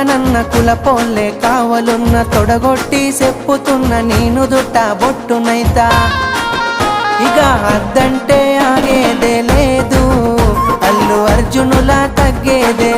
నన్న కులపోల్లే కావలున్న తొడగొట్టి చెప్పుతున్న నేను దుట్ట బొట్టునైతా ఇక అద్దంటే ఆగేదే లేదు అల్లు అర్జునులా తగ్గేదే